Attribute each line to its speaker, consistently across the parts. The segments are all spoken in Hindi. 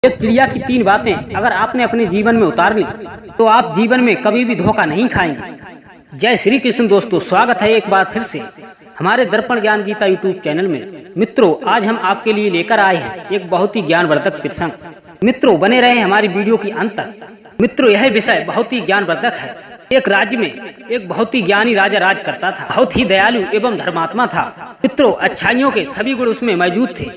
Speaker 1: एक चिड़िया की 3 बातें अगर आपने अपने जीवन में उतार ली तो आप जीवन में कभी भी धोखा नहीं खाएंगे। जय श्री कृष्ण दोस्तों, स्वागत है एक बार फिर से हमारे दर्पण ज्ञान गीता यूट्यूब चैनल में। मित्रों, आज हम आपके लिए लेकर आए हैं एक बहुत ही ज्ञानवर्धक प्रसंग। मित्रों, बने रहे हमारी वीडियो की अंत तक। मित्रों, यह विषय बहुत ही ज्ञानवर्धक है। एक राज्य में एक बहुत ही ज्ञानी राजा राज करता था। बहुत ही दयालु एवं धर्मात्मा था। मित्रों, अच्छाइयों के सभी गुण उसमें मौजूद थे।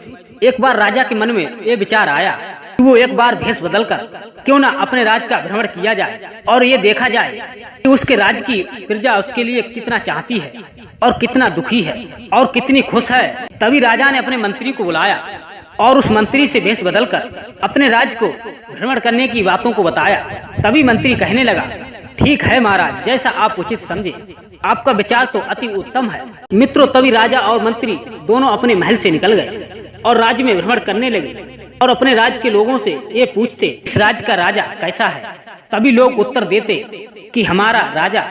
Speaker 1: एक बार राजा के मन में ये विचार आया कि वो एक बार भेष बदलकर क्यों ना अपने राज्य का भ्रमण किया जाए और ये देखा जाए कि उसके राज्य की प्रजा उसके लिए कितना चाहती है और कितना दुखी है और कितनी खुश है। तभी राजा ने अपने मंत्री को बुलाया और उस मंत्री से भेष बदलकर अपने राज्य को भ्रमण करने की बातों को बताया। तभी मंत्री कहने लगा, ठीक है महाराज, जैसा आप उचित समझे, आपका विचार तो अति उत्तम है। मित्रों, तभी राजा और मंत्री दोनों अपने महल से निकल गए और राज्य में भ्रमण करने लगे और अपने राज्य के लोगों से ये पूछते, इस राज्य का राजा कैसा है। तभी लोग उत्तर देते कि हमारा राजा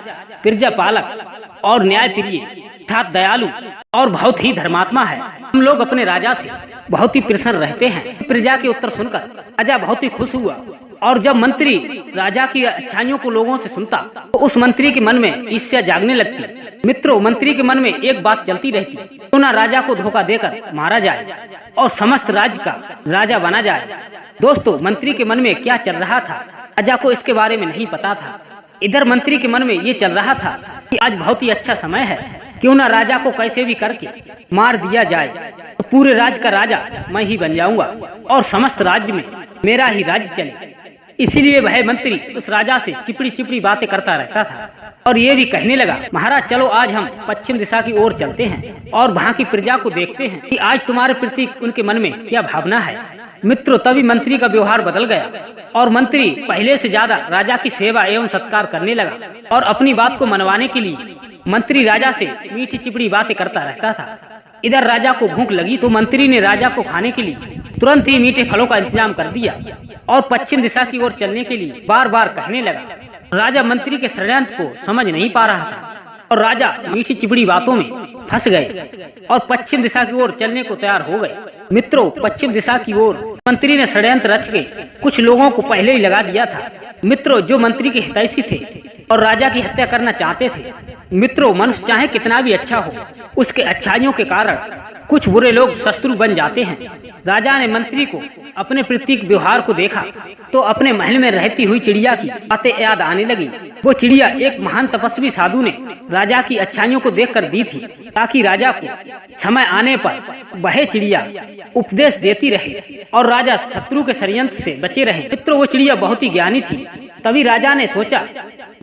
Speaker 1: प्रजा पालक और न्याय प्रिय अर्थात दयालु और बहुत ही धर्मात्मा है। हम लोग अपने राजा से बहुत ही प्रसन्न रहते हैं। प्रजा के उत्तर सुनकर राजा बहुत ही खुश हुआ और जब मंत्री राजा की अच्छाइयों को लोगों से सुनता तो उस मंत्री के मन में ईर्ष्या जागने लगती। मित्रों, मंत्री के मन में एक बात चलती रहती, क्यों ना राजा को धोखा देकर मारा जाए और समस्त राज्य का राजा बना जाए। दोस्तों, मंत्री के मन में क्या चल रहा था, राजा को इसके बारे में नहीं पता था। इधर मंत्री के मन में ये चल रहा था कि आज बहुत ही अच्छा समय है, क्यों ना राजा को कैसे भी करके मार दिया जाए तो पूरे राज्य का राजा मैं ही बन जाऊंगा और समस्त राज्य में मेरा ही राज्य चले। इसीलिए वह मंत्री उस राजा से चिपड़ी चिपड़ी बातें करता रहता था और ये भी कहने लगा, महाराज चलो आज हम पश्चिम दिशा की ओर चलते हैं और वहाँ की प्रजा को देखते हैं कि आज तुम्हारे प्रति उनके मन में क्या भावना है। मित्रों, तभी मंत्री का व्यवहार बदल गया और मंत्री पहले से ज्यादा राजा की सेवा एवं सत्कार करने लगा और अपनी बात को मनवाने के लिए मंत्री राजा से मीठी चिपड़ी बातें करता रहता था। इधर राजा को भूख लगी तो मंत्री ने राजा को खाने के लिए तुरंत ही मीठे फलों का इंतजाम कर दिया और पश्चिम दिशा की ओर चलने के लिए बार बार कहने लगा। राजा मंत्री के षड्यंत्र को समझ नहीं पा रहा था और राजा मीठी चिपड़ी बातों में फंस गए और पश्चिम दिशा की ओर चलने को तैयार हो गए। मित्रों, पश्चिम दिशा की ओर मंत्री ने षड्यंत्र रच के कुछ लोगों को पहले ही लगा दिया था। मित्रों, जो मंत्री के हितैषी थे और राजा की हत्या करना चाहते थे। मित्रों, मनुष्य चाहे कितना भी अच्छा हो, उसके अच्छाइयों के कारण कुछ बुरे लोग शत्रु बन जाते हैं। राजा ने मंत्री को अपने प्रतीक व्यवहार को देखा तो अपने महल में रहती हुई चिड़िया की बातें याद आने लगी। वो चिड़िया एक महान तपस्वी साधु ने राजा की अच्छाइयों को देखकर दी थी ताकि राजा को समय आने पर वह चिड़िया उपदेश देती रहे और राजा शत्रु के षड्यंत्र से बचे रहे। मित्रों, वो चिड़िया बहुत ही ज्ञानी थी। तभी राजा ने सोचा,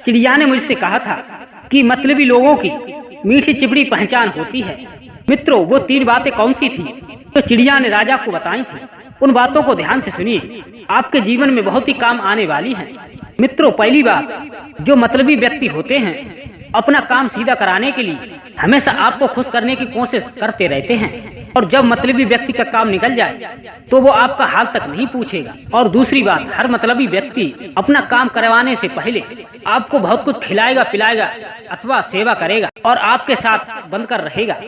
Speaker 1: चिड़िया ने मुझसे कहा था कि मतलबी लोगों की मीठी चिपड़ी पहचान होती है। मित्रों, वो 3 बातें कौन सी थी जो चिड़िया ने राजा को बताई थी। उन बातों को ध्यान से सुनिए, आपके जीवन में बहुत ही काम आने वाली है। मित्रों, पहली बात, जो मतलबी व्यक्ति होते हैं अपना काम सीधा कराने के लिए हमेशा आपको खुश करने की कोशिश करते रहते हैं और जब मतलबी व्यक्ति का काम निकल जाए तो वो आपका हाल तक नहीं पूछेगा। और दूसरी बात, हर मतलबी व्यक्ति अपना काम करवाने से पहले आपको बहुत कुछ खिलाएगा पिलाएगा अथवा सेवा करेगा और आपके साथ बनकर रहेगा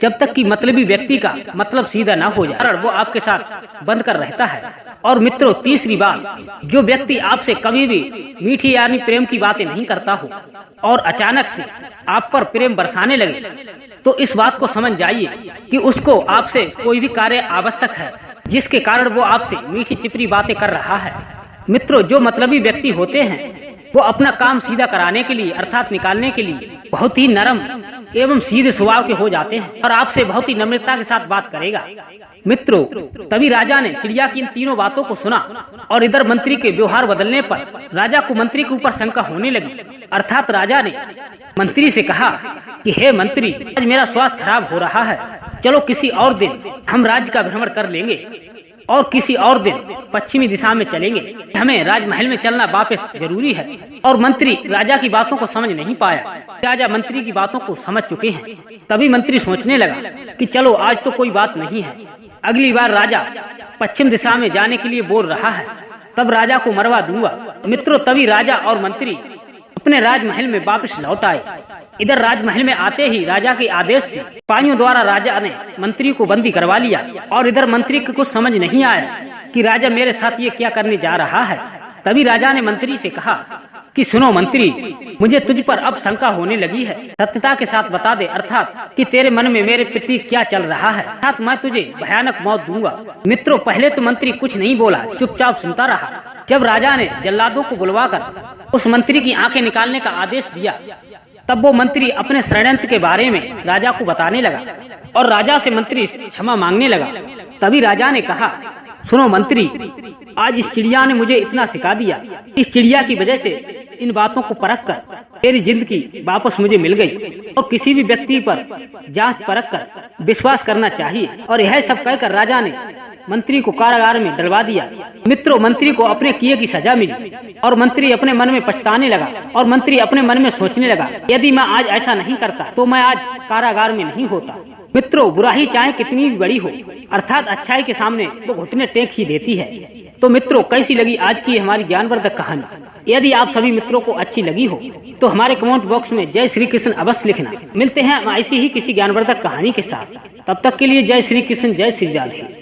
Speaker 1: जब तक कि मतलबी व्यक्ति का मतलब सीधा ना हो जाए, वो आपके साथ बनकर रहता है। और मित्रों, तीसरी बात, जो व्यक्ति आपसे कभी भी मीठी यानी प्रेम की बातें नहीं करता हो और अचानक से आप पर प्रेम बरसाने लगे तो इस बात को समझ जाइए कि उसको आपसे कोई भी कार्य आवश्यक है जिसके कारण वो आपसे मीठी चिपड़ी बातें कर रहा है। मित्रों, जो मतलबी व्यक्ति होते हैं वो अपना काम सीधा कराने के लिए अर्थात निकालने के लिए बहुत ही नरम एवं सीधे स्वभाव के हो जाते हैं और आपसे बहुत ही नम्रता के साथ बात करेगा। मित्रों, तभी राजा ने चिड़िया की इन 3 बातों को सुना और इधर मंत्री के व्यवहार बदलने पर राजा को मंत्री के ऊपर शंका होने लगी। अर्थात राजा ने मंत्री से कहा कि हे मंत्री, आज मेरा स्वास्थ्य खराब हो रहा है, चलो किसी और दिन हम राज्य का भ्रमण कर लेंगे और किसी और दिन पश्चिमी दिशा में चलेंगे। हमें राजमहल में चलना वापस जरूरी है। और मंत्री राजा की बातों को समझ नहीं पाया। राजा मंत्री की बातों को समझ चुके हैं। तभी मंत्री सोचने लगा कि चलो आज तो कोई बात नहीं है, अगली बार राजा पश्चिम दिशा में जाने के लिए बोल रहा है तब राजा को मरवा दूंगा। मित्रों, तभी राजा और मंत्री अपने राजमहल में वापस लौट आए। इधर राजमहल में आते ही राजा के आदेश से सिपाहियों द्वारा राजा ने मंत्री को बंदी करवा लिया और इधर मंत्री को कुछ समझ नहीं आया कि राजा मेरे साथ ये क्या करने जा रहा है। तभी राजा ने मंत्री से कहा कि सुनो मंत्री, मुझे तुझ पर अब शंका होने लगी है। सत्यता के साथ बता दे, अर्थात कि तेरे मन में मेरे प्रति क्या चल रहा है, अर्थात मैं तुझे भयानक मौत दूंगा। मित्रों, पहले तो मंत्री कुछ नहीं बोला, चुपचाप सुनता रहा। जब राजा ने जल्लादों को बुलवाकर उस मंत्री की आंखें निकालने का आदेश दिया, तब वो मंत्री अपने षड्यंत्र के बारे में राजा को बताने लगा और राजा से मंत्री क्षमा मांगने लगा। तभी राजा ने कहा, सुनो मंत्री, आज इस चिड़िया ने मुझे इतना सिखा दिया। इस चिड़िया की वजह से इन बातों को परख कर मेरी जिंदगी वापस मुझे मिल गई और किसी भी व्यक्ति पर जांच परख कर विश्वास करना चाहिए। और यह सब कहकर राजा ने मंत्री को कारागार में डलवा दिया। मित्रों, मंत्री को अपने किए की सजा मिली और मंत्री अपने मन में पछताने लगा और मंत्री अपने मन में सोचने लगा, यदि मैं आज ऐसा नहीं करता तो मैं आज कारागार में नहीं होता। मित्रों, बुराई चाहे कितनी भी बड़ी हो, अर्थात अच्छाई के सामने वो घुटने टेक ही देती है। तो मित्रों, कैसी लगी आज की हमारी ज्ञानवर्धक कहानी? यदि आप सभी मित्रों को अच्छी लगी हो तो हमारे कमेंट बॉक्स में जय श्री कृष्ण अवश्य लिखना। मिलते हैं ऐसी ही किसी ज्ञानवर्धक कहानी के साथ। तब तक के लिए जय श्री कृष्ण, जय श्री राधे।